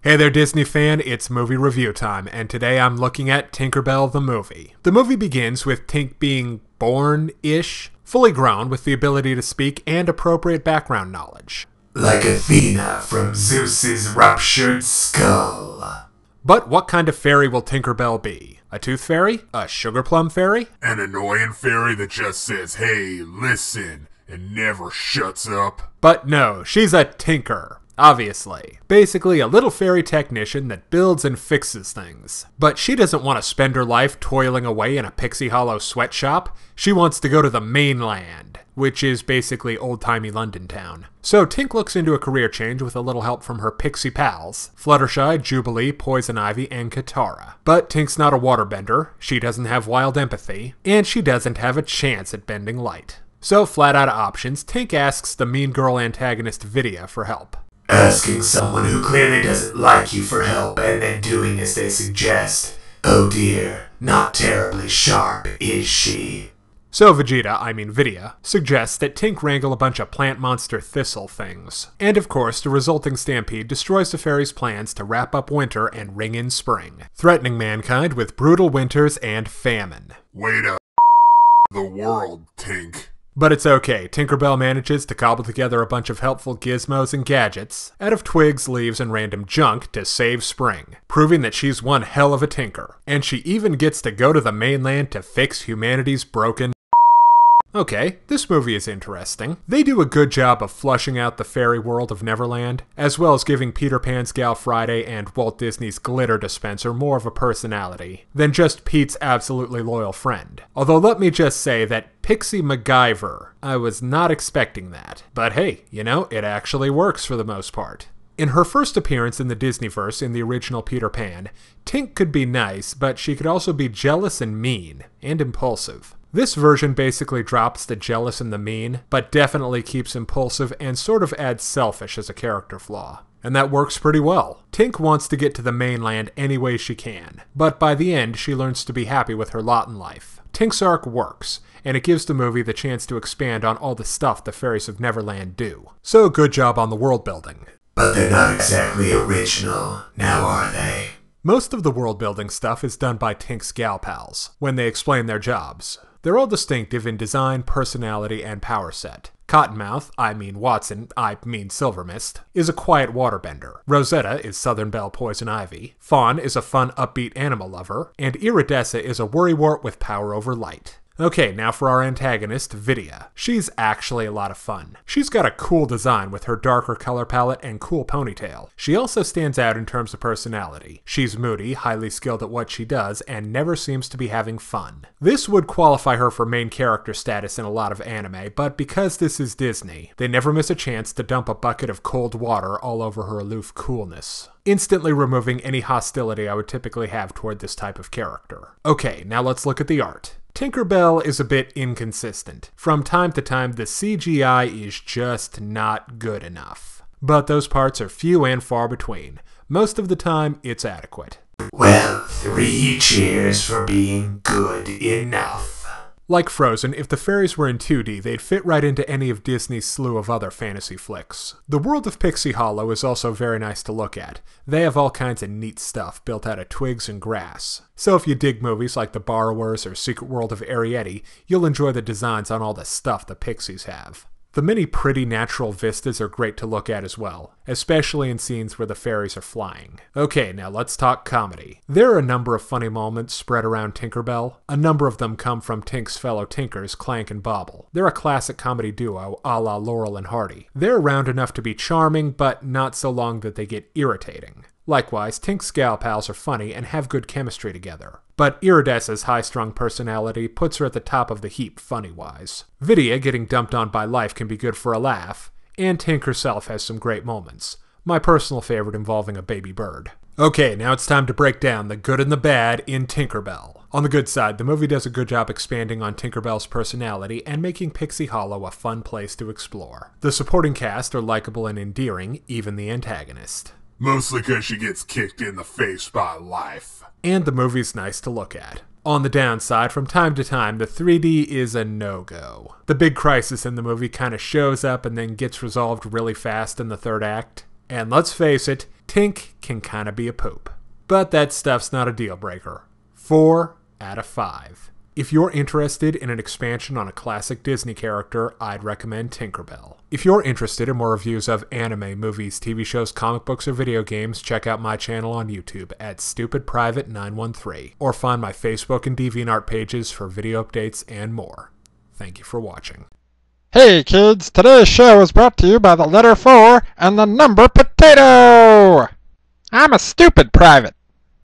Hey there Disney fan, it's movie review time, and today I'm looking at Tinkerbell the movie. The movie begins with Tink being born-ish, fully grown with the ability to speak and appropriate background knowledge. Like Athena from Zeus's ruptured skull. But what kind of fairy will Tinkerbell be? A tooth fairy? A sugar plum fairy? An annoying fairy that just says, hey, listen, and never shuts up? But no, she's a tinker. Obviously. Basically a little fairy technician that builds and fixes things. But she doesn't want to spend her life toiling away in a Pixie Hollow sweatshop. She wants to go to the mainland, which is basically old-timey London town. So Tink looks into a career change with a little help from her pixie pals, Fluttershy, Jubilee, Poison Ivy, and Katara. But Tink's not a waterbender, she doesn't have wild empathy, and she doesn't have a chance at bending light. So flat out of options, Tink asks the mean girl antagonist Vidia for help. Asking someone who clearly doesn't like you for help and then doing as they suggest. Oh dear, not terribly sharp, is she? So Vidia, suggests that Tink wrangle a bunch of plant monster thistle things. And of course, the resulting stampede destroys the fairy's plans to wrap up winter and ring in spring, threatening mankind with brutal winters and famine. Way to the world, Tink. But it's okay, Tinkerbell manages to cobble together a bunch of helpful gizmos and gadgets out of twigs, leaves, and random junk to save spring, proving that she's one hell of a tinker. And she even gets to go to the mainland to fix humanity's broken. Okay, this movie is interesting. They do a good job of flushing out the fairy world of Neverland, as well as giving Peter Pan's Gal Friday and Walt Disney's glitter dispenser more of a personality than just Pete's absolutely loyal friend. Although let me just say that Pixie MacGyver, I was not expecting that. But hey, you know, it actually works for the most part. In her first appearance in the Disneyverse in the original Peter Pan, Tink could be nice, but she could also be jealous and mean, and impulsive. This version basically drops the jealous and the mean, but definitely keeps impulsive and sort of adds selfish as a character flaw. And that works pretty well. Tink wants to get to the mainland any way she can, but by the end she learns to be happy with her lot in life. Tink's arc works, and it gives the movie the chance to expand on all the stuff the fairies of Neverland do. So good job on the world building. But they're not exactly original, now are they? Most of the world building stuff is done by Tink's gal pals, when they explain their jobs. They're all distinctive in design, personality, and power set. Cottonmouth, Watson, Silvermist, is a quiet waterbender. Rosetta is Southern Belle Poison Ivy. Fawn is a fun, upbeat animal lover. And Iridessa is a worrywart with power over light. Okay, now for our antagonist, Vidia. She's actually a lot of fun. She's got a cool design with her darker color palette and cool ponytail. She also stands out in terms of personality. She's moody, highly skilled at what she does, and never seems to be having fun. This would qualify her for main character status in a lot of anime, but because this is Disney, they never miss a chance to dump a bucket of cold water all over her aloof coolness, instantly removing any hostility I would typically have toward this type of character. Okay, now let's look at the art. Tinkerbell is a bit inconsistent. From time to time, the CGI is just not good enough. But those parts are few and far between. Most of the time, it's adequate. Well, 3 cheers for being good enough. Like Frozen, if the fairies were in 2D, they'd fit right into any of Disney's slew of other fantasy flicks. The world of Pixie Hollow is also very nice to look at. They have all kinds of neat stuff built out of twigs and grass. So if you dig movies like The Borrowers or Secret World of Ariete, you'll enjoy the designs on all the stuff the Pixies have. The many pretty natural vistas are great to look at as well, especially in scenes where the fairies are flying. Okay, now let's talk comedy. There are a number of funny moments spread around Tinkerbell. A number of them come from Tink's fellow Tinkers, Clank and Bobble. They're a classic comedy duo, a la Laurel and Hardy. They're around enough to be charming, but not so long that they get irritating. Likewise, Tink's gal pals are funny and have good chemistry together. But Iridessa's high-strung personality puts her at the top of the heap funny-wise. Vidia getting dumped on by life can be good for a laugh, and Tink herself has some great moments. My personal favorite involving a baby bird. Okay, now it's time to break down the good and the bad in Tinkerbell. On the good side, the movie does a good job expanding on Tinkerbell's personality and making Pixie Hollow a fun place to explore. The supporting cast are likable and endearing, even the antagonist. Mostly because she gets kicked in the face by life. And the movie's nice to look at. On the downside, from time to time, the 3D is a no-go. The big crisis in the movie kind of shows up and then gets resolved really fast in the third act. And let's face it, Tink can kinda be a poop. But that stuff's not a deal breaker. 4 out of 5. If you're interested in an expansion on a classic Disney character, I'd recommend Tinkerbell. If you're interested in more reviews of anime, movies, TV shows, comic books, or video games, check out my channel on YouTube at StupidPrivate913, or find my Facebook and Deviantart pages for video updates and more. Thank you for watching. Hey kids, today's show is brought to you by the letter 4 and the number potato! I'm a stupid private.